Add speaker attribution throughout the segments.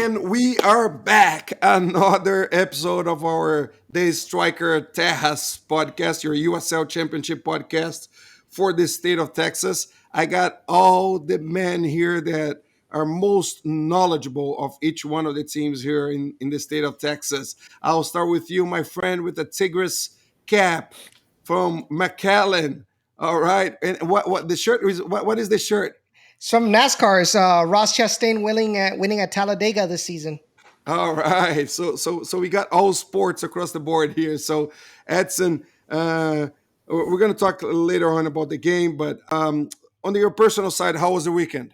Speaker 1: And we are back. Another episode of our the Striker Tejas podcast, your USL Championship podcast for the state of Texas. I got all the men here that are most knowledgeable of each one of the teams here in the state of Texas. I'll start with you, my friend, with the Tigris cap from McAllen. All right. And what the shirt is, what is the shirt?
Speaker 2: Some NASCAR's Ross Chastain winning at Talladega this season.
Speaker 1: All right, so we got all sports across the board here. So Edson, we're going to talk later on about the game, but on your personal side, how was the weekend?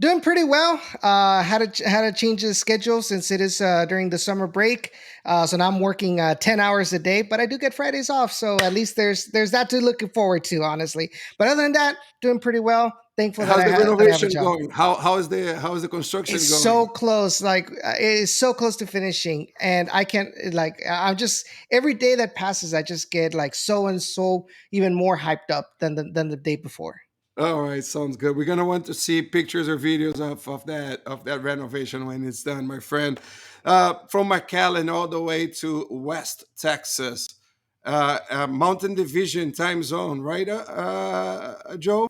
Speaker 2: Doing pretty well. Had to change the schedule since it is during the summer break. So now I'm working 10 hours a day, but I do get Fridays off. So at least there's that to look forward to, honestly. But other than that, doing pretty well. Thankful
Speaker 1: How's
Speaker 2: that
Speaker 1: the
Speaker 2: I have a
Speaker 1: renovation
Speaker 2: job.
Speaker 1: going? How is the construction
Speaker 2: It's
Speaker 1: going?
Speaker 2: so close. Like it is so close to finishing, and I can't like. I'm just every day that passes, I just get like so and so even more hyped up than the day before.
Speaker 1: All right, sounds good. We're gonna want to see pictures or videos of that renovation when it's done, my friend. From McAllen all the way to West Texas, Mountain Division time zone, right, Joe?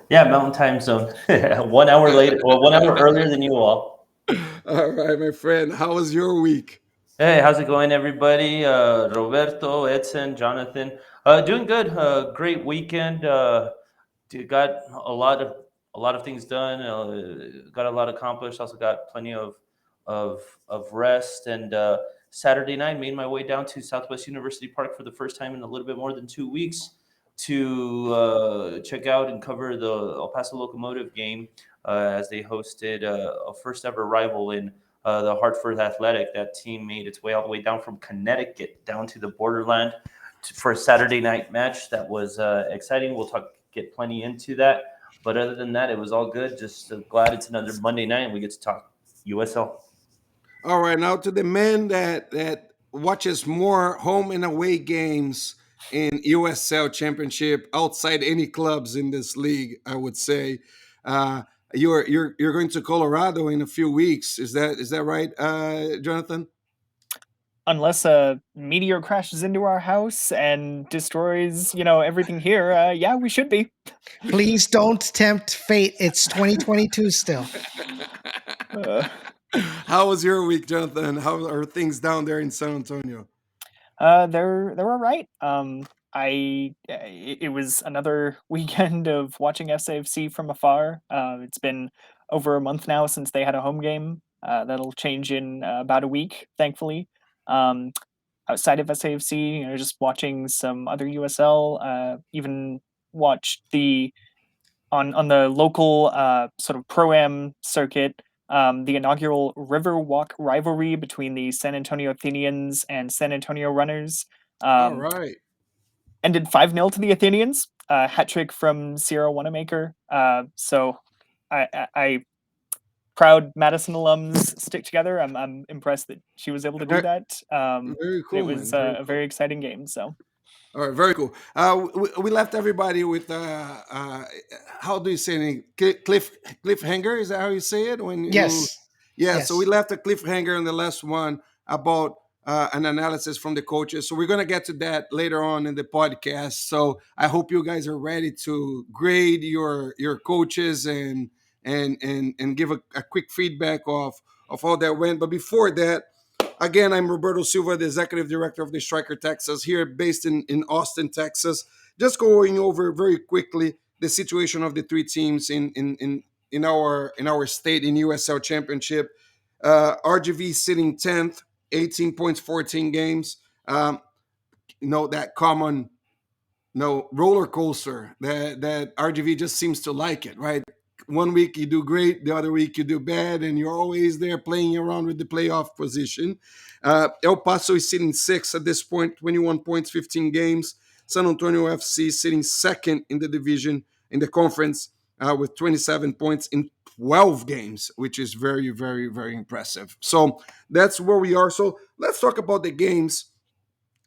Speaker 3: Yeah, Mountain Time Zone. 1 hour later, well, 1 hour earlier than you all.
Speaker 1: All right, my friend. How was your week?
Speaker 3: Hey, how's it going, everybody? Roberto, Edson, Jonathan, doing good. Great weekend. Got a lot of things done. Got a lot accomplished. Also got plenty of rest. And Saturday night, made my way down to Southwest University Park for the first time in a little bit more than 2 weeks to check out and cover the El Paso Locomotive game as they hosted a first ever rival in the Hartford Athletic. That team made its way all the way down from Connecticut down to the borderland for a Saturday night match. That was exciting. We'll get plenty into that. But other than that, it was all good. Just glad it's another Monday night and we get to talk USL.
Speaker 1: All right, now to the man that watches more home and away games in USL Championship outside any clubs in this league, I would say. You're going to Colorado in a few weeks. Is that right, Jonathan?
Speaker 4: Unless a meteor crashes into our house and destroys, everything here, yeah, we should be.
Speaker 2: Please don't tempt fate. It's 2022 still.
Speaker 1: How was your week, Jonathan? How are things down there in San Antonio?
Speaker 4: They're all right. It was another weekend of watching SAFC from afar. It's been over a month now since they had a home game. That'll change in about a week, thankfully. Outside of SAFC, just watching some other USL. Even watched on the local sort of pro-am circuit. The inaugural Riverwalk rivalry between the San Antonio Athenians and San Antonio Runners
Speaker 1: All right.
Speaker 4: ended 5-0 to the Athenians. Hat trick from Sierra Wanamaker. So I proud Madison alums stick together. I'm impressed that she was able to do that.
Speaker 1: Very cool.
Speaker 4: It was
Speaker 1: man.
Speaker 4: a very exciting game. So.
Speaker 1: All right, very cool. We left everybody with how do you say it? Cliffhanger? Is that how you say it?
Speaker 2: Yes.
Speaker 1: Yeah.
Speaker 2: Yes.
Speaker 1: So we left a cliffhanger in the last one about an analysis from the coaches. So we're gonna get to that later on in the podcast. So I hope you guys are ready to grade your coaches and give a quick feedback of how that went. But before that. Again, I'm Roberto Silva, the executive director of the Striker Texas, here based in Austin, Texas. Just going over very quickly the situation of the three teams in our state in USL Championship. RGV sitting 10th, 18 points, 14 games. That common roller coaster that RGV just seems to like it, right? One week you do great, the other week you do bad, and you're always there playing around with the playoff position. El Paso is sitting sixth at this point, 21 points, 15 games. San Antonio FC sitting second in the division, in the conference, with 27 points in 12 games, which is very, very, very impressive. So that's where we are. So let's talk about the games.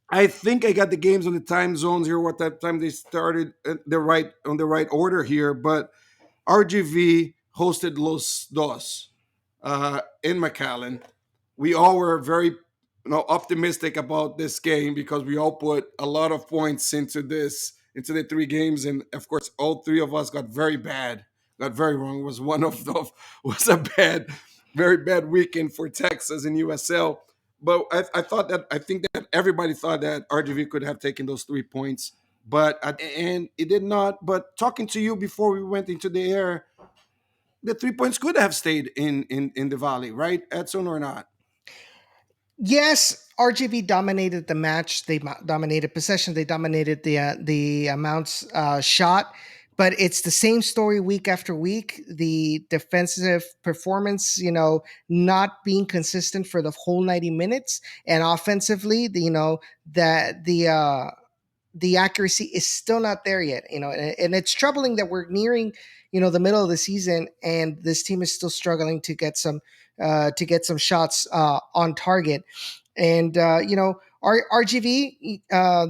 Speaker 1: I think I got the games on the time zones here, what that time they started on the right order here, but RGV hosted Los Dos. in McAllen. We all were very optimistic about this game because we all put a lot of points into the three games, and of course, all three of us got very bad, got very wrong. It was one of the was a bad, very bad weekend for Texas and USL. But I think that everybody thought that RGV could have taken those 3 points, but at the end it did not. But talking to you before we went into the air, the 3 points could have stayed in the valley, right, Edson, or not?
Speaker 2: Yes, RGV dominated the match. They dominated possession. They dominated the amounts shot. But it's the same story week after week. The defensive performance, not being consistent for the whole 90 minutes, and offensively, that the accuracy is still not there yet. And it's troubling that we're nearing, the middle of the season, and this team is still struggling to get some shots on target. And RGV,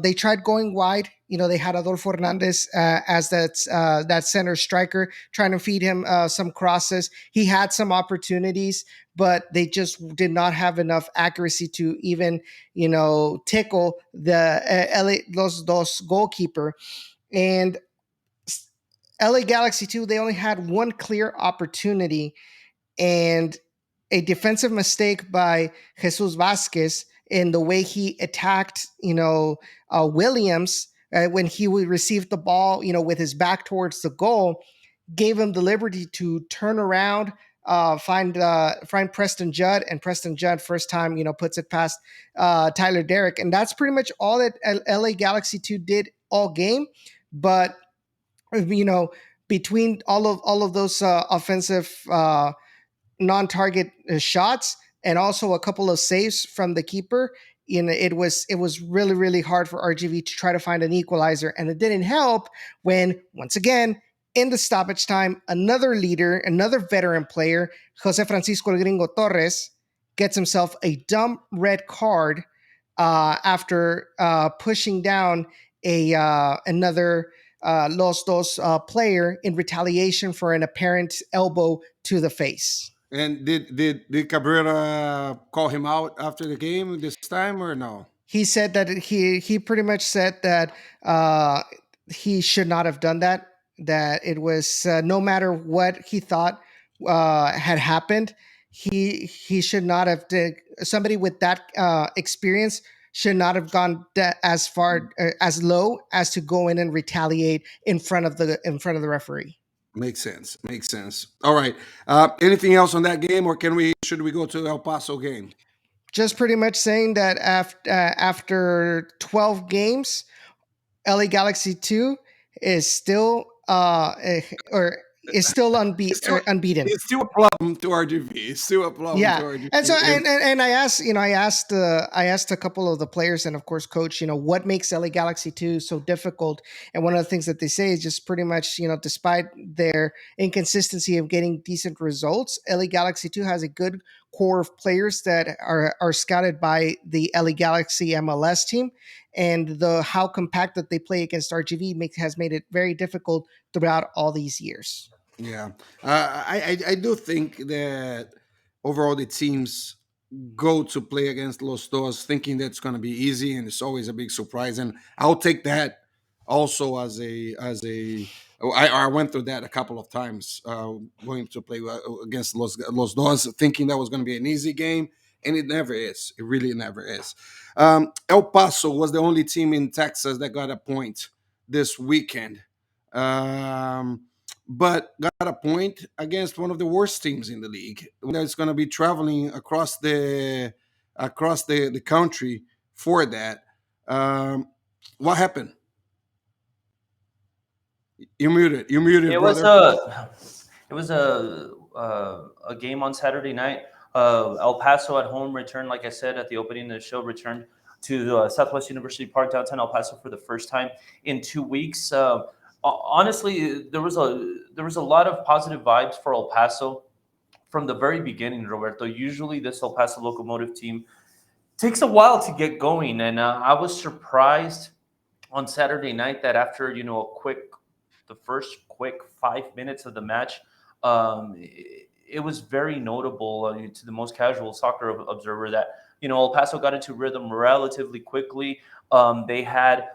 Speaker 2: they tried going wide. They had Adolfo Hernandez as that center striker, trying to feed him some crosses. He had some opportunities, but they just did not have enough accuracy to even tickle the Los Dos goalkeeper. And LA Galaxy 2, they only had one clear opportunity, and a defensive mistake by Jesus Vasquez in the way he attacked, Williams when he would receive the ball, with his back towards the goal, gave him the liberty to turn around, find Preston Judd, and Preston Judd first time, puts it past Tyler Derrick, and that's pretty much all that LA Galaxy 2 did all game. But you know, between all of those offensive non-target shots and also a couple of saves from the keeper, it was really really hard for RGV to try to find an equalizer, and it didn't help when once again in the stoppage time another leader, another veteran player, Jose Francisco El Gringo Torres, gets himself a dumb red card after pushing down a another Los Dos player in retaliation for an apparent elbow to the face.
Speaker 1: And did Cabrera call him out after the game this time or no?
Speaker 2: He said that he pretty much said that he should not have done that. That it was no matter what he thought had happened, he should not have. Somebody with that experience should not have gone as far as low as to go in and retaliate in front of the referee.
Speaker 1: Makes sense. Makes sense. All right. Anything else on that game, or can we should we go to the El Paso game?
Speaker 2: Just pretty much saying that after 12 games, LA Galaxy 2 is still or is still
Speaker 1: It's still
Speaker 2: unbeaten.
Speaker 1: it's still a problem to RGV. It's still a problem to
Speaker 2: Yeah, and so
Speaker 1: RGV.
Speaker 2: and I asked, I asked a couple of the players and of course coach, what makes LA Galaxy 2 so difficult, and one of the things that they say is just pretty much, despite their inconsistency of getting decent results, LA Galaxy 2 has a good core of players that are scouted by the LA Galaxy MLS team, and the how compact that they play against RGV has made it very difficult throughout all these years.
Speaker 1: Yeah, I do think that overall the teams go to play against Los Dos thinking that's going to be easy, and it's always a big surprise. And I'll take that also as a. I went through that a couple of times going to play against Los Dos, thinking that was going to be an easy game, and it never is. It really never is. El Paso was the only team in Texas that got a point this weekend. Um, but got a point against one of the worst teams in the league. That's going to be traveling across the country for that. Um, what happened? You muted. You muted,
Speaker 3: It was
Speaker 1: brother.
Speaker 3: a game on Saturday night. El Paso at home returned, like I said at the opening of the show, returned to the Southwest University Park downtown El Paso for the first time in 2 weeks. Honestly, there was a lot of positive vibes for El Paso from the very beginning, Roberto. Usually, this El Paso Locomotive team takes a while to get going, and I was surprised on Saturday night that after the first quick 5 minutes of the match, it, it was very notable to the most casual soccer observer that El Paso got into rhythm relatively quickly. They had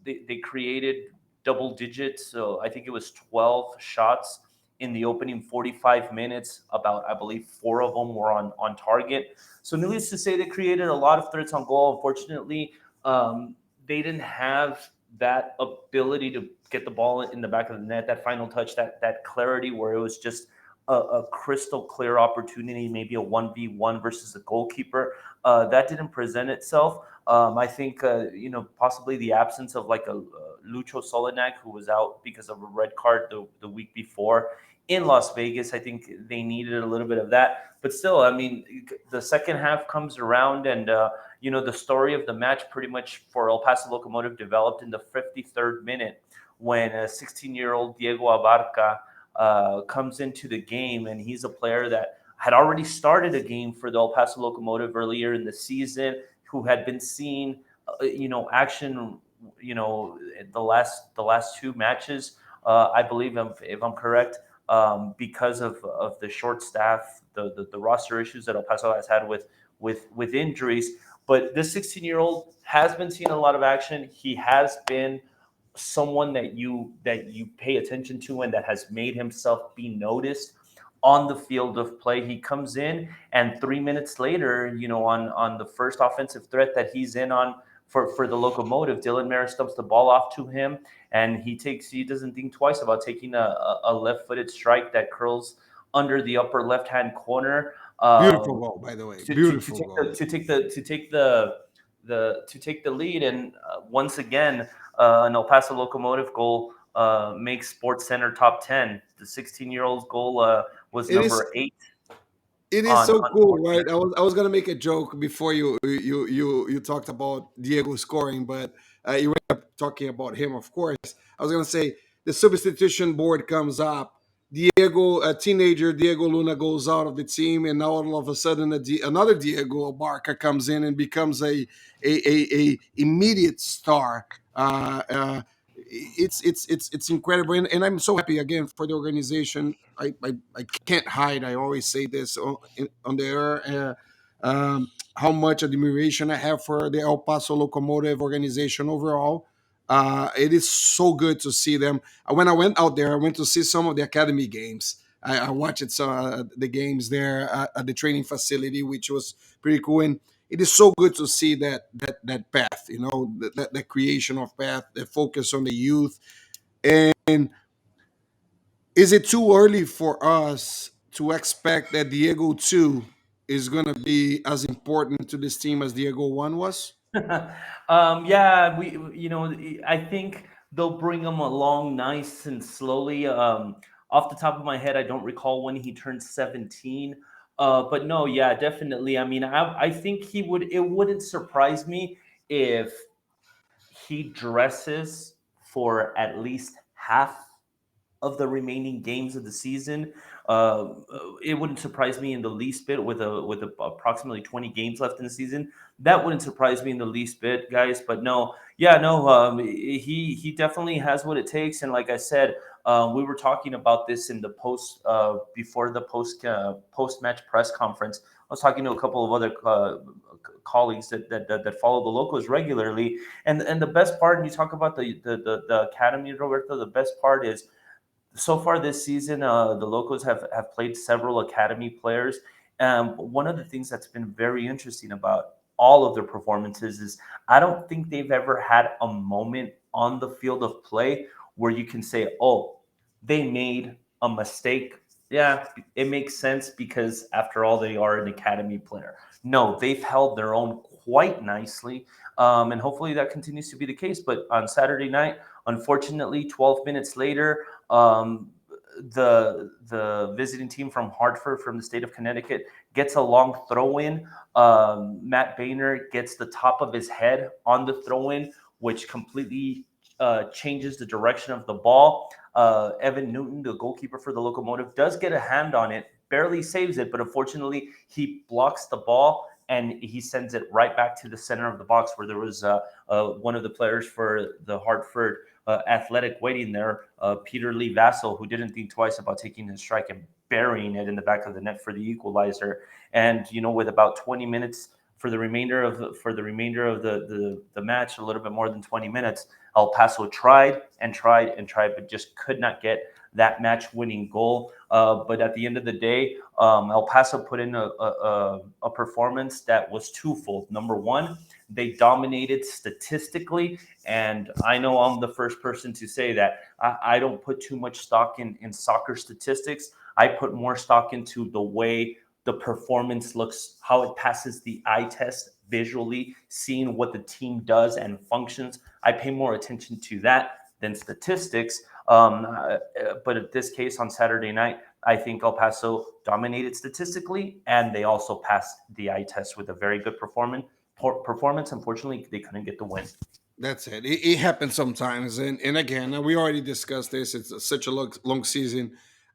Speaker 3: they created double digits, so I think it was 12 shots in the opening 45 minutes. About, I believe, four of them were on target. So needless to say, they created a lot of threats on goal. Unfortunately, they didn't have that ability to get the ball in the back of the net, that final touch, that clarity where it was just a crystal clear opportunity, maybe a 1v1 versus the goalkeeper. That didn't present itself. I think, possibly the absence of like a Lucho Solanac, who was out because of a red card the week before in Las Vegas. I think they needed a little bit of that. But still, I mean, the second half comes around, and the story of the match pretty much for El Paso Locomotive developed in the 53rd minute when a 16-year-old Diego Abarca comes into the game, and he's a player that had already started a game for the El Paso Locomotive earlier in the season, who had been seeing, action, the last two matches, I believe, if I'm correct, because of the short staff, the roster issues that El Paso has had with injuries. But this 16-year-old has been seeing a lot of action. He has been someone that you pay attention to and that has made himself be noticed on the field of play. He comes in, and 3 minutes later, on the first offensive threat that he's in on for the Locomotive, Dylan Mara stumps the ball off to him, and he doesn't think twice about taking a left-footed strike that curls under the upper left-hand corner.
Speaker 1: Beautiful goal, by the way.
Speaker 3: To
Speaker 1: Beautiful
Speaker 3: take the
Speaker 1: goal.
Speaker 3: to take the to take the lead, and once again, an El Paso Locomotive goal makes Sports Center top 10. The 16-year-old's goal was
Speaker 1: It is
Speaker 3: number 8
Speaker 1: it is
Speaker 3: on
Speaker 1: so cool,
Speaker 3: Sports
Speaker 1: right?
Speaker 3: Center.
Speaker 1: I was gonna make a joke before you talked about Diego scoring, but you were talking about him, of course. I was gonna say the substitution board comes up. Diego, a teenager, Diego Luna goes out of the team, and now all of a sudden, another Diego Barca comes in and becomes a immediate star. It's incredible, and I'm so happy again for the organization. I can't hide. I always say this on the air. How much admiration I have for the El Paso Locomotive organization overall. It is so good to see them. When I went out there, I went to see some of the academy games. I watched some the games there at the training facility, which was pretty cool. And it is so good to see that path, that creation of path, the focus on the youth. And is it too early for us to expect that Diego 2 is going to be as important to this team as Diego 1 was?
Speaker 3: Yeah, I think they'll bring him along nice and slowly. Off the top of my head, I don't recall when he turned 17. But no, yeah, definitely. I mean, I think he would. It wouldn't surprise me if he dresses for at least half of the remaining games of the season. It wouldn't surprise me in the least bit with approximately 20 games left in the season. That wouldn't surprise me in the least bit, guys. But no, yeah, no, he definitely has what it takes. And like I said, we were talking about this in the before the post match press conference. I was talking to a couple of other colleagues that follow the locals regularly, and the best part, and you talk about the academy, Roberto. The best part is so far this season, the Locos have played several academy players. One of the things that's been very interesting about all of their performances is I don't think they've ever had a moment on the field of play where you can say, oh, they made a mistake. Yeah, it makes sense because after all, they are an academy player. No, they've held their own quite nicely. And hopefully that continues to be the case. But on Saturday night, unfortunately, 12 minutes later, the visiting team from Hartford, from the state of Connecticut, gets a long throw in. Matt Boehner gets the top of his head on the throw in, which completely changes the direction of the ball. Evan Newton, the goalkeeper for the Locomotive, does get a hand on it, barely saves it, but unfortunately he blocks the ball and he sends it right back to the center of the box where there was one of the players for the Hartford Athletic waiting there, Peter Lee Vassell, who didn't think twice about taking his strike and burying it in the back of the net for the equalizer. And with about 20 minutes for the remainder of the match, a little bit more than 20 minutes, El Paso tried and tried and tried, but just could not get that match-winning goal. But at the end of the day, El Paso put in a performance that was twofold. Number one, they dominated statistically, and I know I'm the first person to say that I don't put too much stock in soccer statistics. I put more stock into the way the performance looks, how it passes the eye test visually, seeing what the team does and functions. I pay more attention to that than statistics. But in this case, on Saturday night, I think El Paso dominated statistically, and they also passed the eye test with a very good performance. Unfortunately, they couldn't get the win.
Speaker 1: That's it. It happens sometimes, and again, we already discussed this. It's such a long season.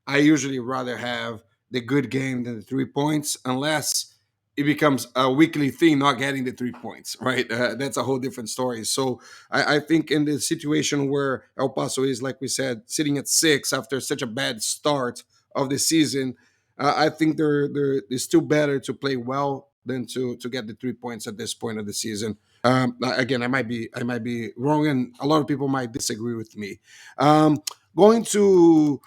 Speaker 1: I usually rather have the good game than the 3 points, unless it becomes a weekly thing, not getting the 3 points. Right? That's a whole different story. So I think in the situation where El Paso is, like we said, sitting at 6 after such a bad start of the season, I think it's still better to play well than to get the 3 points at this point of the season. Again, I might be wrong, and a lot of people might disagree with me. Going to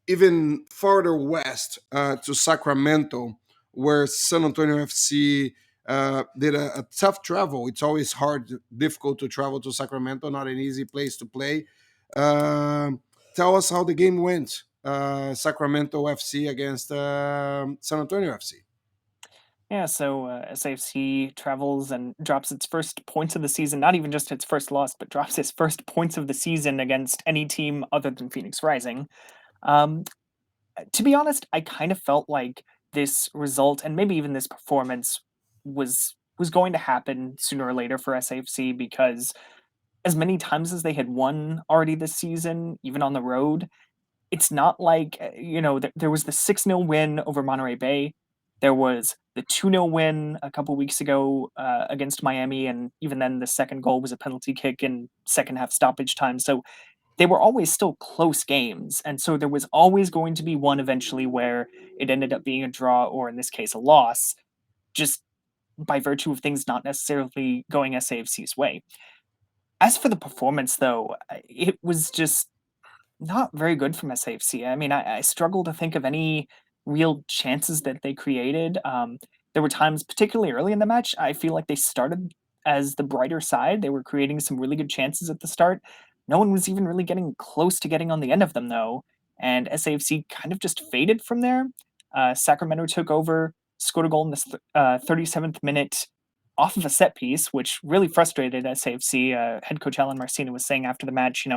Speaker 1: even farther west, to Sacramento, where San Antonio FC did a tough travel. It's always difficult to travel to Sacramento. Not an easy place to play. Tell us how the game went. Sacramento FC against San Antonio FC.
Speaker 4: Yeah, so SAFC travels and drops its first points of the season, not even just its first loss, but drops its first points of the season against any team other than Phoenix Rising. Um, to be honest, I kind of felt like this result and maybe even this performance was going to happen sooner or later for SAFC because as many times as they had won already this season, even on the road, it's not like, there was the 6-0 win over Monterey Bay. There was the 2-0 win a couple weeks ago against Miami, and even then the second goal was a penalty kick in second half stoppage time. So they were always still close games, and so there was always going to be one eventually where it ended up being a draw or in this case a loss, just by virtue of things not necessarily going SAFC's way. As for the performance though, it was just not very good from SAFC. I mean, I struggle to think of any real chances that they created. There were times, particularly early in the match, I feel like they started as the brighter side. They were creating some really good chances at the start. No one was even really getting close to getting on the end of them, though. And SAFC kind of just faded from there. Sacramento took over, scored a goal in the 37th minute off of a set piece, which really frustrated SAFC. Head coach Alan Marcina was saying after the match,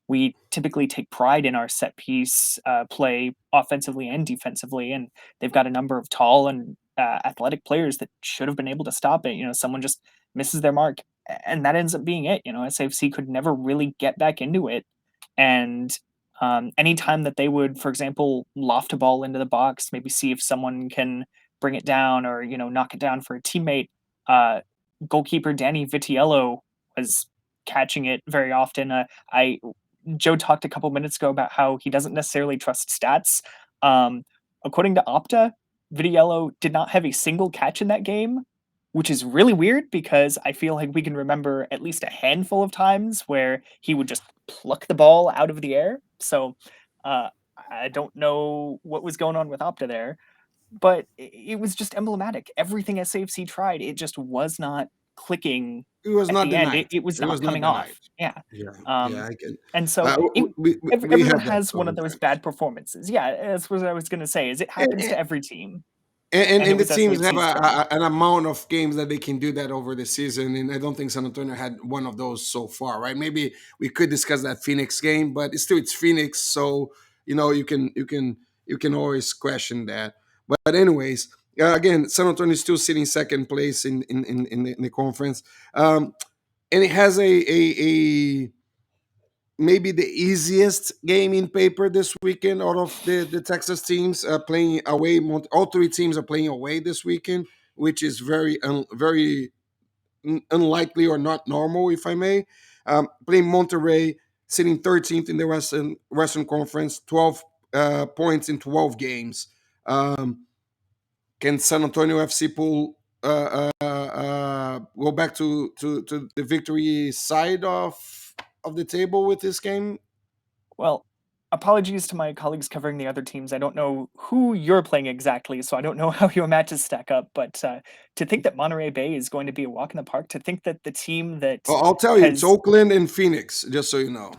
Speaker 4: we typically take pride in our set piece play offensively and defensively, and they've got a number of tall and athletic players that should have been able to stop it. Someone just misses their mark, and that ends up being it. SAFC could never really get back into it, and anytime that they would, for example, loft a ball into the box, maybe see if someone can bring it down or knock it down for a teammate. Uh, Goalkeeper Danny Vitiello was catching it very often. I Joe talked a couple minutes ago about how he doesn't necessarily trust stats. Um, According to Opta, Vitiello did not have a single catch in that game, which is really weird because I feel like we can remember at least a handful of times where he would just pluck the ball out of the air. So uh, I don't know what was going on with Opta there, but it was just emblematic. Everything SAFC tried, it just was not clicking
Speaker 1: It was
Speaker 4: at
Speaker 1: not
Speaker 4: the
Speaker 1: the
Speaker 4: end.
Speaker 1: night.
Speaker 4: It was
Speaker 1: It
Speaker 4: not
Speaker 1: was not
Speaker 4: coming
Speaker 1: the night.
Speaker 4: off. Yeah.
Speaker 1: Yeah, yeah,
Speaker 4: Um,
Speaker 1: I can.
Speaker 4: and so
Speaker 1: We
Speaker 4: everyone
Speaker 1: have that
Speaker 4: has one of those
Speaker 1: sometimes.
Speaker 4: bad performances. Yeah, that's what I was going to say. Is it happens to every team,
Speaker 1: And,
Speaker 4: and it
Speaker 1: and the
Speaker 4: was
Speaker 1: teams have
Speaker 4: SAFC's turn.
Speaker 1: an amount of games that they can do that over the season, and I don't think San Antonio had one of those so far, right? Maybe we could discuss that Phoenix game, but it's Phoenix, so you can always question that. But anyways, again, San Antonio is still sitting second place in the conference, and it has a maybe the easiest game in paper this weekend out of the Texas teams playing away. All three teams are playing away this weekend, which is very unlikely or not normal, if I may. Playing Monterrey, sitting 13th in the Western Conference, 12 points in 12 games. Can San Antonio FC pull go back to the victory side of the table with this game?
Speaker 4: Well, apologies to my colleagues covering the other teams. I don't know who you're playing exactly, so I don't know how your matches stack up. But to think that Monterey Bay is going to be a walk in the park, to think that the team that
Speaker 1: I'll tell you, it's
Speaker 4: has
Speaker 1: Oakland and Phoenix, just so you know.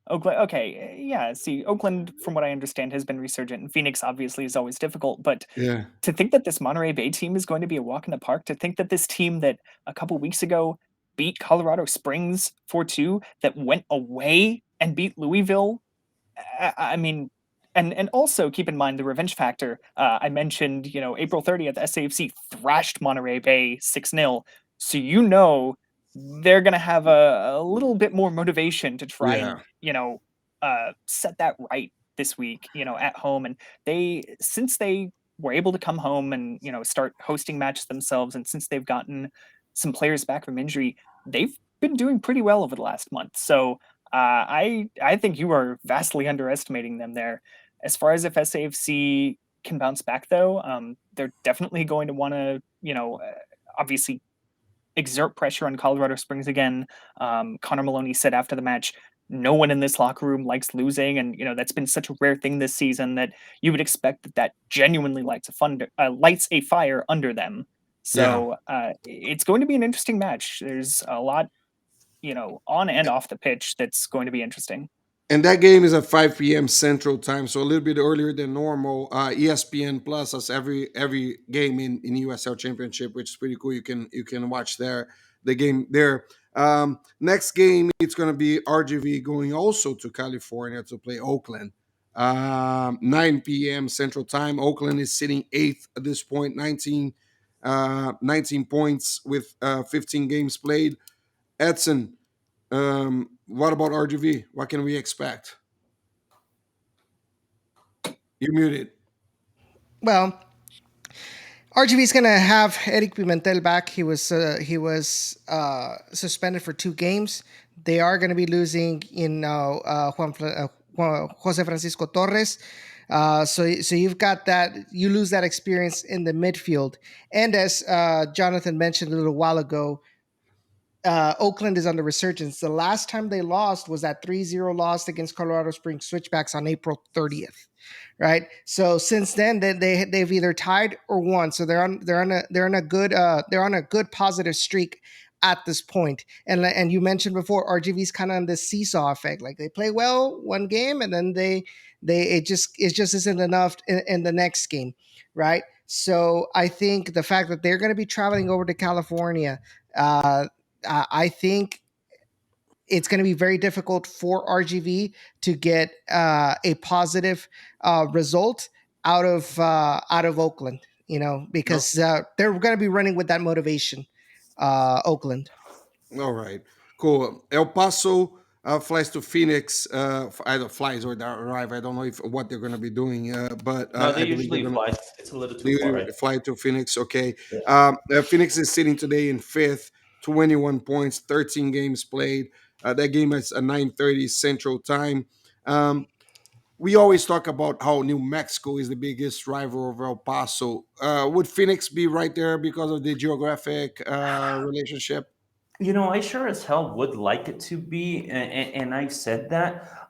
Speaker 4: Oakland, okay, yeah. See, Oakland, from what I understand, has been resurgent, and Phoenix obviously is always difficult. But
Speaker 1: Yeah.
Speaker 4: to think that this Monterey Bay team is going to be a walk in the park, to think that this team that a couple weeks ago beat Colorado Springs 4-2, that went away and beat Louisville, I mean, and also keep in mind the revenge factor. I mentioned, April 30th, SAFC thrashed Monterey Bay 6-0. So they're going to have a little bit more motivation to try
Speaker 1: Yeah.
Speaker 4: and, set that right this week, at home. And since they were able to come home and, start hosting matches themselves, and since they've gotten some players back from injury, they've been doing pretty well over the last month. So I think you are vastly underestimating them there. As far as if SAFC can bounce back, though, they're definitely going to want to, obviously exert pressure on Colorado Springs again. Connor Maloney said after the match, no one in this locker room likes losing, and that's been such a rare thing this season that you would expect that genuinely lights a fire under them.
Speaker 1: Yeah.
Speaker 4: So it's going to be an interesting match. There's a lot on and off the pitch that's going to be interesting.
Speaker 1: And that game is at 5 p.m. Central Time, so a little bit earlier than normal. ESPN Plus has every game in USL Championship, which is pretty cool. You can watch the game there. Next game, it's going to be RGV going also to California to play Oakland. 9 p.m. Central Time. Oakland is sitting eighth at this point, 19 points with 15 games played. Edson, what about RGV? What can we expect? You're muted.
Speaker 2: Well, RGB is going to have Eric Pimentel back. He was suspended for 2 games. They are going to be losing Jose Francisco Torres. So you've got that. You lose that experience in the midfield. And as Jonathan mentioned a little while ago, Oakland is on the resurgence. The last time they lost was that 3-0 loss against Colorado Springs Switchbacks on April 30th. Right. So since then, they've either tied or won. So they're on a good positive streak at this point. And you mentioned before, RGV's kind of on this seesaw effect. Like they play well one game, and then it just isn't enough in the next game, right? So I think the fact that they're going to be traveling over to California, I think it's going to be very difficult for RGV to get a positive result out of Oakland, because they're going to be running with that motivation. Oakland.
Speaker 1: All right, cool. El Paso flies to Phoenix. Either flies or arrive. I don't know what they're going to be doing, but
Speaker 3: No, they
Speaker 1: I believe they're
Speaker 3: usually
Speaker 1: going to
Speaker 3: fly. It's a little too far, right?
Speaker 1: fly to Phoenix. Okay.
Speaker 3: Yeah.
Speaker 1: Phoenix is sitting today in fifth, 21 points, 13 games played. That game is at 9:30 Central Time. We always talk about how New Mexico is the biggest rival of El Paso. Would Phoenix be right there because of the geographic relationship?
Speaker 3: I sure as hell would like it to be, and I said that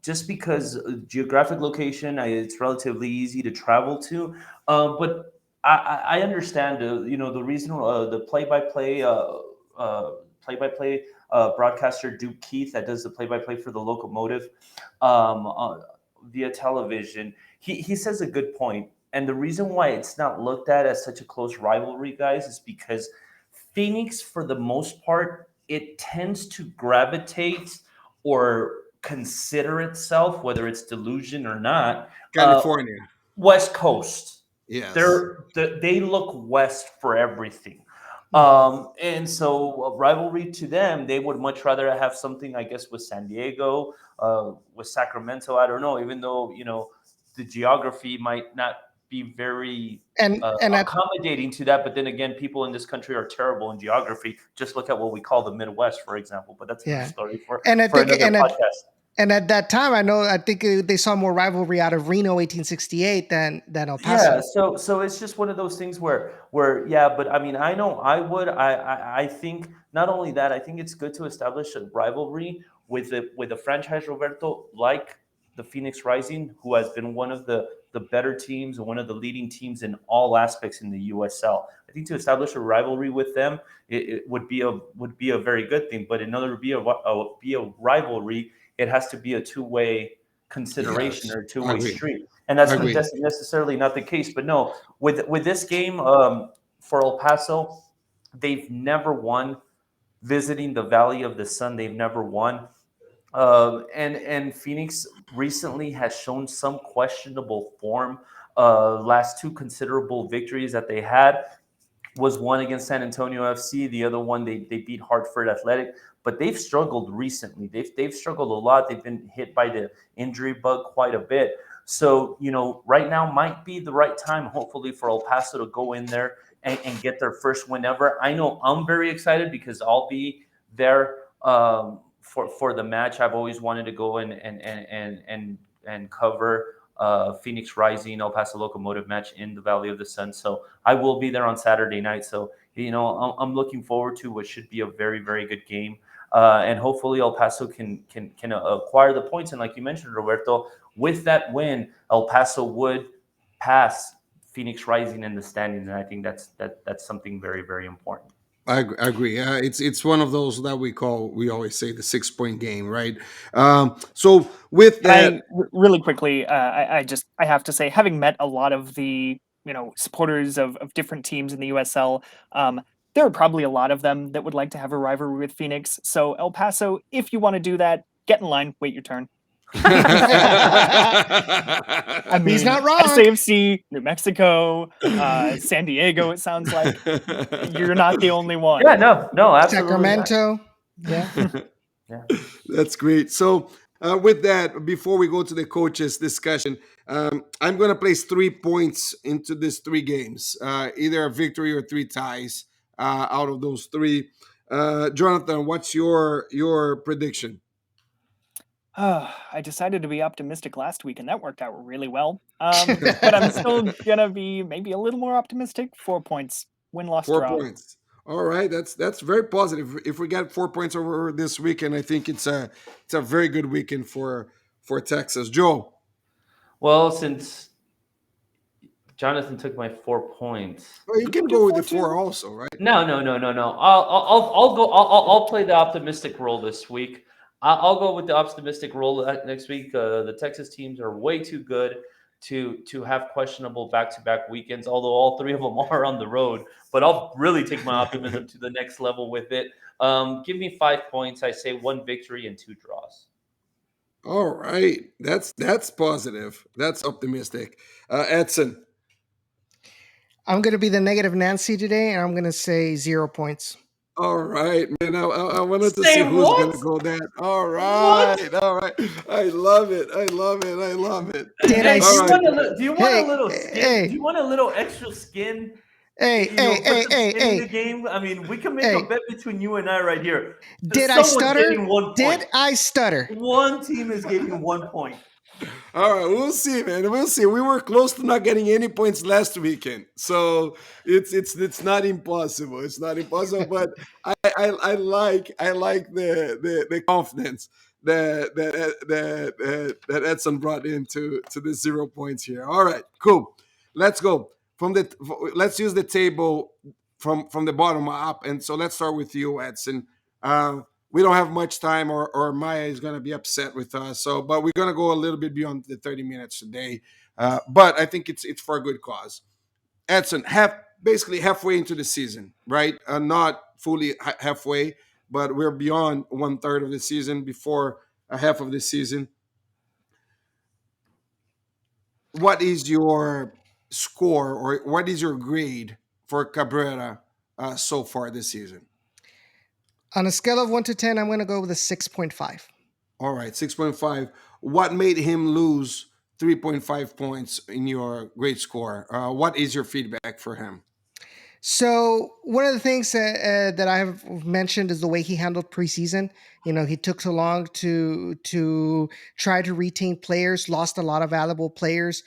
Speaker 3: just because geographic location, it's relatively easy to travel to. But I understand, the reason the play-by-play broadcaster Duke Keith that does the play-by-play for the Locomotive via television. He says a good point, and the reason why it's not looked at as such a close rivalry, guys, is because Phoenix, for the most part, it tends to gravitate or consider itself, whether it's delusion or not,
Speaker 1: California.
Speaker 3: West Coast.
Speaker 1: Yes.
Speaker 3: They look west for everything. And so a rivalry to them, they would much rather have something, I guess, with San Diego, with Sacramento. I don't know, even though, the geography might not be very
Speaker 2: And
Speaker 3: accommodating to that. But then again, people in this country are terrible in geography. Just look at what we call the Midwest, for example. But that's another
Speaker 2: yeah,
Speaker 3: story for
Speaker 2: and I think
Speaker 3: another
Speaker 2: and
Speaker 3: podcast.
Speaker 2: And at that time, I think they saw more rivalry out of Reno 1868 than El
Speaker 3: Yeah,
Speaker 2: Paso.
Speaker 3: so it's just one of those things where yeah, but I mean, I know I think not only that, I think it's good to establish a rivalry with a franchise, Roberto, like the Phoenix Rising, who has been one of the better teams and one of the leading teams in all aspects in the USL. I think to establish a rivalry with them, it would be a very good thing. But in order to be a rivalry, it has to be a two-way consideration
Speaker 1: Yes,
Speaker 3: or a two-way
Speaker 1: agree,
Speaker 3: street, and that's
Speaker 1: agree.
Speaker 3: necessarily not the case. But no, with this game for El Paso, they've never won visiting the Valley of the Sun. They've never won, and Phoenix recently has shown some questionable form. Last two considerable victories that they had was one against San Antonio FC. The other one they beat Hartford Athletic, but they've struggled recently. They've struggled a lot. They've been hit by the injury bug quite a bit. So right now might be the right time, hopefully, for El Paso to go in there and get their first win ever. I know I'm very excited because I'll be there for the match. I've always wanted to go and cover Phoenix Rising El Paso Locomotive match in the Valley of the Sun. So I will be there on Saturday night. So I'm looking forward to what should be a very very good game. And hopefully El Paso can acquire the points. And like you mentioned, Roberto, with that win, El Paso would pass Phoenix Rising in the standings, and I think that's something very very important.
Speaker 1: I agree. It's one of those that we always say the 6 point game, right? So with
Speaker 4: And
Speaker 1: that,
Speaker 4: really quickly, I have to say, having met a lot of the supporters of different teams in the USL, there are probably a lot of them that would like to have a rivalry with Phoenix. So El Paso, if you want to do that, get in line, wait your turn. I
Speaker 2: He's
Speaker 4: mean,
Speaker 2: not wrong.
Speaker 4: SAFC, New Mexico, San Diego. It sounds like you're not the only
Speaker 3: Yeah,
Speaker 4: one.
Speaker 3: no, absolutely not.
Speaker 2: Sacramento. Yeah.
Speaker 3: Yeah.
Speaker 1: that's great. So with that, before we go to the coaches discussion, I'm going to place 3 points into these three games, either a victory or three ties out of those three. Jonathan, what's your prediction?
Speaker 4: I decided to be optimistic last week, and that worked out really well. But I'm still gonna be maybe a little more optimistic. 4 points, win, loss,
Speaker 1: Four
Speaker 4: draw.
Speaker 1: points. All right, that's very positive. If we get 4 points over this weekend, I think it's a very good weekend for Texas. Joe.
Speaker 3: Well, since Jonathan took my 4 points.
Speaker 1: Well, you
Speaker 4: You
Speaker 1: can
Speaker 4: can do
Speaker 1: go with
Speaker 4: four
Speaker 1: the four
Speaker 4: too.
Speaker 1: also, right?
Speaker 3: No. I'll go. I'll play the optimistic role this week. I'll go with the optimistic role next week. The Texas teams are way too good to have questionable back-to-back weekends. Although all three of them are on the road, but I'll really take my optimism to the next level with it. Give me 5 points. I say one victory and two draws.
Speaker 1: All right, that's positive. That's optimistic. Edson.
Speaker 2: I'm going to be the negative Nancy today, and I'm going to say 0 points.
Speaker 1: All right, man. I wanted to see
Speaker 3: Say
Speaker 1: who's
Speaker 3: what?
Speaker 1: gonna go that. All
Speaker 3: What?
Speaker 1: right, all right. I love it. I love it. I love it.
Speaker 2: Did I?
Speaker 3: Hey,
Speaker 1: All right.
Speaker 3: do you want a
Speaker 2: Hey,
Speaker 3: little skin? Do
Speaker 2: hey,
Speaker 3: you want a little extra skin?
Speaker 2: hey, hey,
Speaker 3: Put
Speaker 2: hey,
Speaker 3: some
Speaker 2: hey,
Speaker 3: skin in the
Speaker 2: hey,
Speaker 3: game. I mean, we can make a
Speaker 2: hey.
Speaker 3: bet between you and I right here.
Speaker 2: Did I
Speaker 3: Someone's
Speaker 2: stutter?
Speaker 3: getting 1 point.
Speaker 2: Did I stutter?
Speaker 3: One team is getting 1 point.
Speaker 1: All right, we'll see, man. We'll see. We were close to not getting any points last weekend, so it's not impossible. It's not impossible, but I like the confidence that Edson brought into to the 0 points here. All right, cool. Let's go let's use the table from the bottom up, and so let's start with you, Edson. We don't have much time, or Maya is going to be upset with us. So, but we're going to go a little bit beyond the 30 minutes today. But I think it's for a good cause. Edson, basically halfway into the season, right? Not fully halfway, but we're beyond 1/3 of the season, before a half of the season. What is your score, or what is your grade for Cabrera so far this season?
Speaker 2: On a scale of 1 to 10, I'm going to go with a 6.5.
Speaker 1: All right, 6.5. What made him lose 3.5 points in your grade score? What is your feedback for him?
Speaker 2: So one of the things that I have mentioned is the way he handled preseason. You know, he took too long to try to retain players, lost a lot of valuable players.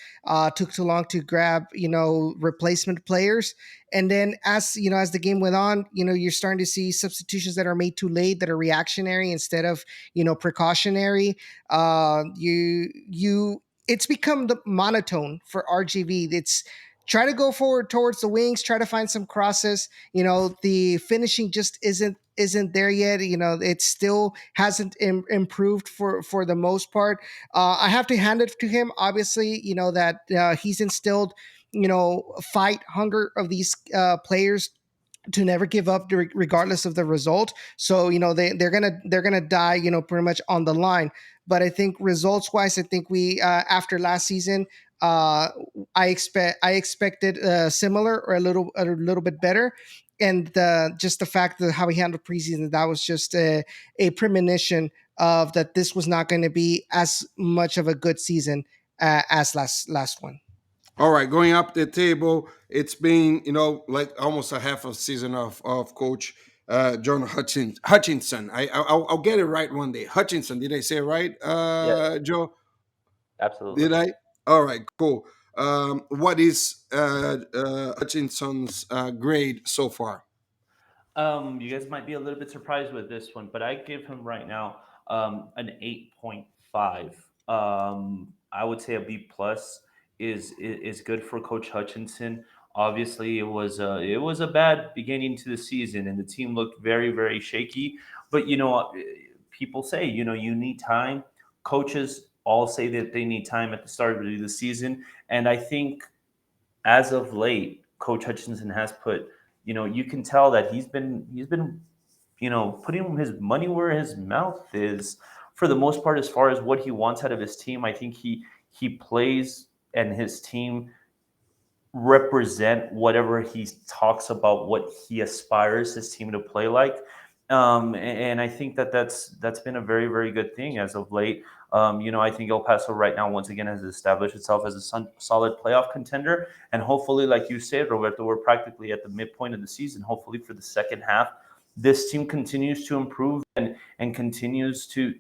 Speaker 2: Took too long to grab replacement players, and then as as the game went on, you're starting to see substitutions that are made too late, that are reactionary instead of precautionary. It's become the monotone for RGV. It's try to go forward towards the wings, try to find some crosses. The finishing just isn't there yet. It still hasn't improved for the most part. I have to hand it to him, obviously, that he's instilled fight hunger of these players to never give up regardless of the result. So they're gonna die, pretty much on the line. But I think results wise, I think we after last season, uh I expected similar or a little bit better. And just the fact that how he handled preseason, that was just a premonition of that this was not going to be as much of a good season as last one.
Speaker 1: All right, going up the table, it's been like almost a half a season of Coach John Hutchinson. I'll get it right one day. Hutchinson, did I say it right,
Speaker 3: Yeah,
Speaker 1: Joe?
Speaker 3: absolutely.
Speaker 1: Did I? All right, cool. What is Hutchinson's grade so far?
Speaker 3: You guys might be a little bit surprised with this one, but I give him right now an 8.5. I would say a B plus is good for Coach Hutchinson. Obviously, it was a bad beginning to the season, and the team looked very very shaky. But people say you need time. Coaches all say that they need time at the start of the season, and I think as of late, Coach Hutchinson has put, you can tell that he's been, putting his money where his mouth is for the most part as far as what he wants out of his team. I think he plays and his team represent whatever he talks about what he aspires his team to play like. And I think that that's been a very very good thing as of late. I think El Paso right now once again has established itself as a solid playoff contender, and hopefully, like you said, Roberto, we're practically at the midpoint of the season. Hopefully, for the second half, this team continues to improve and continues to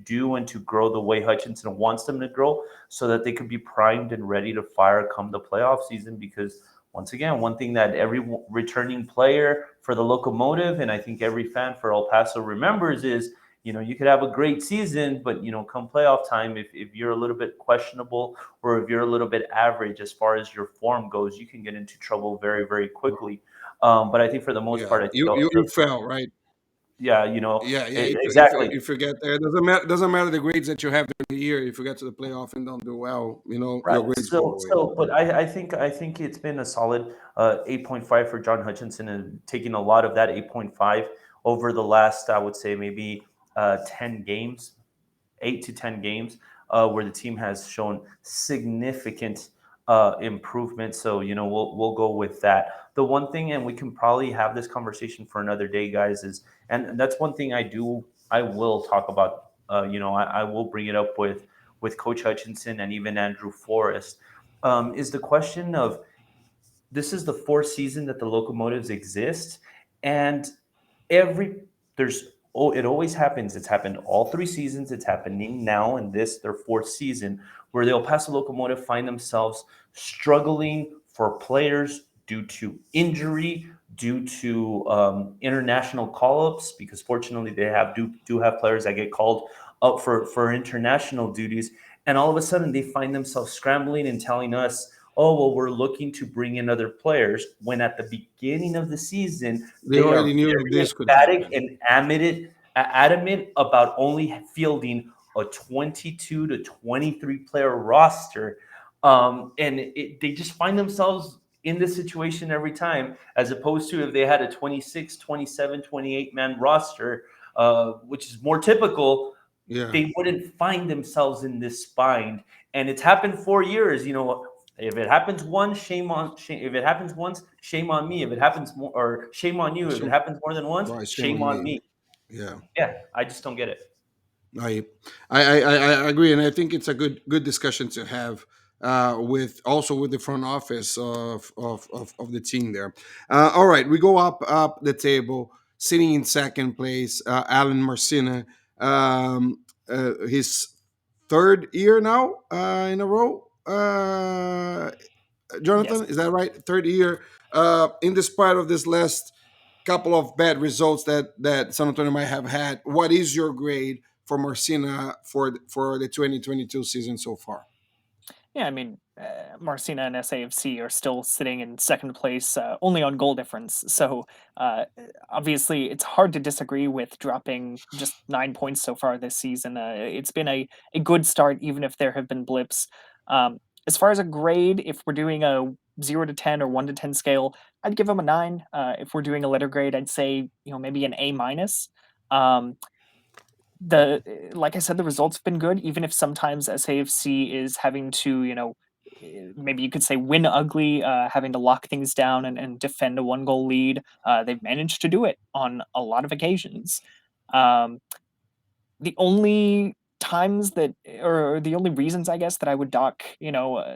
Speaker 3: do and to grow the way Hutchinson wants them to grow, so that they could be primed and ready to fire come the playoff season. Because once again, one thing that every returning player for the Locomotive, and I think every fan for El Paso remembers, is you could have a great season, but come playoff time, if you're a little bit questionable or if you're a little bit average as far as your form goes, you can get into trouble very very quickly. But I think for the most
Speaker 1: Yeah,
Speaker 3: part, I think
Speaker 1: you fell right.
Speaker 3: yeah,
Speaker 1: Yeah, yeah.
Speaker 3: exactly.
Speaker 1: If you get there, doesn't matter the grades that you have during the year. If you get to the playoff and don't do well,
Speaker 3: Right.
Speaker 1: your grades go
Speaker 3: So,
Speaker 1: away.
Speaker 3: so, but I think it's been a solid 8.5 for John Hutchinson, and taking a lot of that 8.5 over the last, I would say, maybe 10 games, 8 to 10 games, where the team has shown significant improvement. So we'll go with that. The one thing, and we can probably have this conversation for another day, guys, is, and that's one thing I will talk about. I will bring it up with Coach Hutchinson and even Andrew Forrest. Is the question of, this is the fourth season that the Locomotives exist, and every there's oh it always happens. It's happened all 3 seasons. It's happening now in this their fourth season, where the El Paso Locomotive find themselves struggling for players due to injury, due to international call-ups, because fortunately they do have players that get called up for international duties, and all of a sudden they find themselves scrambling and telling us, oh well, we're looking to bring in other players, when at the beginning of the season
Speaker 1: They
Speaker 3: they are
Speaker 1: already knew that
Speaker 3: very
Speaker 1: this could
Speaker 3: emphatic
Speaker 1: happen.
Speaker 3: and adamant about only fielding a 22 to 23 player roster. And they just find themselves in this situation every time, as opposed to if they had a 26, 27, 28 man roster, which is more typical,
Speaker 1: Yeah,
Speaker 3: they wouldn't find themselves in this bind. And it's happened 4 years. If it happens once, shame. If it happens once, shame on me. If it happens more, or shame on you. If it
Speaker 1: so
Speaker 3: happens more than once,
Speaker 1: right, shame
Speaker 3: shame
Speaker 1: on
Speaker 3: on
Speaker 1: me.
Speaker 3: me.
Speaker 1: Yeah,
Speaker 3: Yeah, I just don't get it.
Speaker 1: I I agree, and I think it's a good discussion to have. with also with the front office of the team there. All right, we go up the table, sitting in second place, Alan Marcina. His third year now in a row.
Speaker 4: Yes.
Speaker 1: Jonathan, is that right? Third year. In despite of this last couple of bad results that San Antonio might have had, what is your grade for Marcina for the 2022 season so far?
Speaker 4: Yeah, I mean, Marcina and SAFC are still sitting in second place, only on goal difference. So obviously, it's hard to disagree with dropping just 9 points so far this season. It's been a good start, even if there have been blips. Um, as far as a grade, if we're doing a 0 to 10 or 1 to 10 scale, I'd give them a 9. If we're doing a letter grade, I'd say maybe an A minus. Um, the like I said, the results have been good, even if sometimes SAFC is having to, maybe you could say win ugly, having to lock things down and defend a 1 goal lead. They've managed to do it on a lot of occasions. Um, the only times that, or the only reasons, I guess, that I would dock,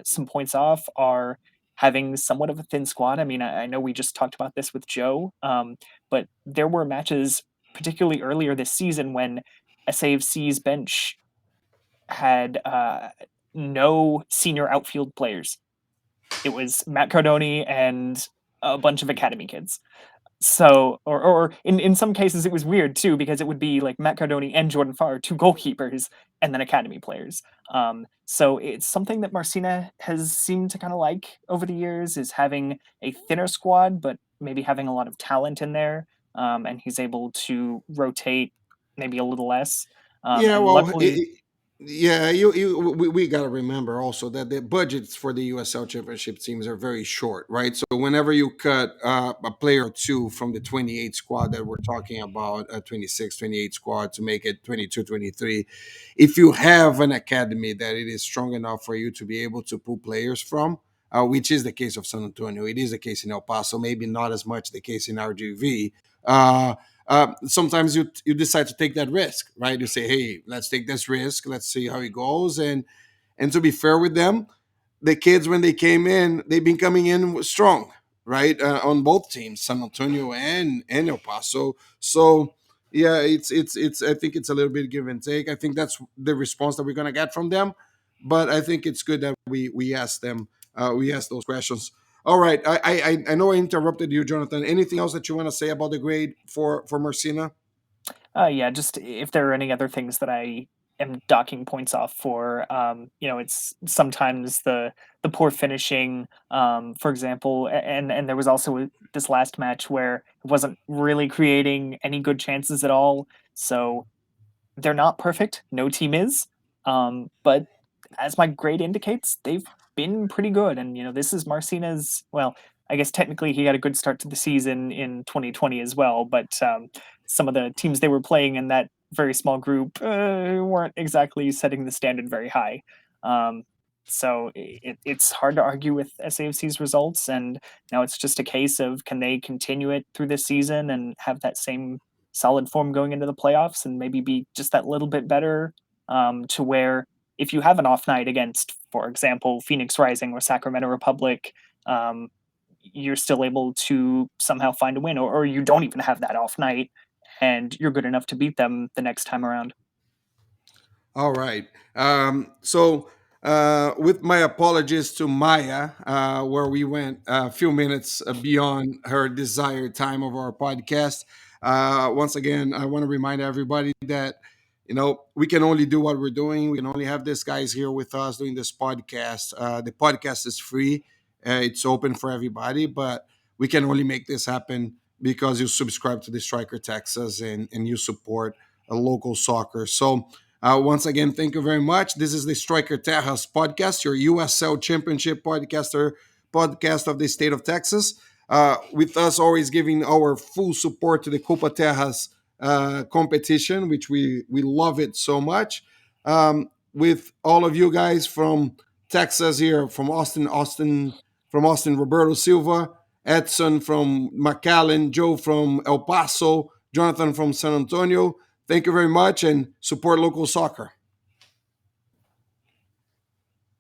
Speaker 4: some points off are having somewhat of a thin squad. I mean, I know we just talked about this with Joe, but there were matches, particularly earlier this season, when SAFC's bench had no senior outfield players. It was Matt Cardoni and a bunch of academy kids. So, or in some cases, it was weird too, because it would be like Matt Cardoni and Jordan Farr, two goalkeepers, and then academy players. So it's something that Marcina has seemed to kind of like over the years, is having a thinner squad, but maybe having a lot of talent in there, and he's able to rotate maybe a little less.
Speaker 1: Yeah,
Speaker 4: And
Speaker 1: well,
Speaker 4: luckily,
Speaker 1: yeah, we got to remember also that the budgets for the USL Championship teams are very short, right? So whenever you cut a player or two from the 28 squad that we're talking about, 26, 28 squad to make it 22, 23, if you have an academy that it is strong enough for you to be able to pull players from, which is the case of San Antonio, it is the case in El Paso, maybe not as much the case in RGV. Sometimes you decide to take that risk, right? You say, hey, let's take this risk, let's see how it goes, and to be fair with them, the kids when they came in, they've been coming in strong, right? On both teams, San Antonio and El Paso. So yeah, it's. I think it's a little bit give and take. I think that's the response that we're gonna get from them. But I think it's good that we asked them. We asked those questions. All right. I know I interrupted you, Jonathan. Anything else that you want to say about the grade for Marcina?
Speaker 4: yeah, just if there are any other things that I am docking points off for, it's sometimes the poor finishing, for example, and there was also this last match where it wasn't really creating any good chances at all. So they're not perfect. No team is. But as my grade indicates, they've been pretty good. And, this is Marcina's, well, I guess technically he had a good start to the season in 2020 as well. But some of the teams they were playing in that very small group weren't exactly setting the standard very high. Um, so it's hard to argue with SAFC's results. And now it's just a case of, can they continue it through this season and have that same solid form going into the playoffs, and maybe be just that little bit better, to where if you have an off night against, for example, Phoenix Rising or Sacramento Republic, um, you're still able to somehow find a win, or you don't even have that off night and you're good enough to beat them the next time around.
Speaker 1: All right. With my apologies to Maya, where we went a few minutes beyond her desired time of our podcast. Once again, I want to remind everybody that we can only do what we're doing. We can only have these guys here with us doing this podcast. The podcast is free; it's open for everybody, but we can only make this happen because you subscribe to the Striker Texas and you support a local soccer. So. Once again, thank you very much. This is the Striker Tejas podcast, your USL Championship podcast of the state of Texas. With us always giving our full support to the Copa Tejas competition, which we love it so much. With all of you guys from Texas here, from Austin, Roberto Silva, Edson from McAllen, Joe from El Paso, Jonathan from San Antonio. Thank you very much and support local soccer.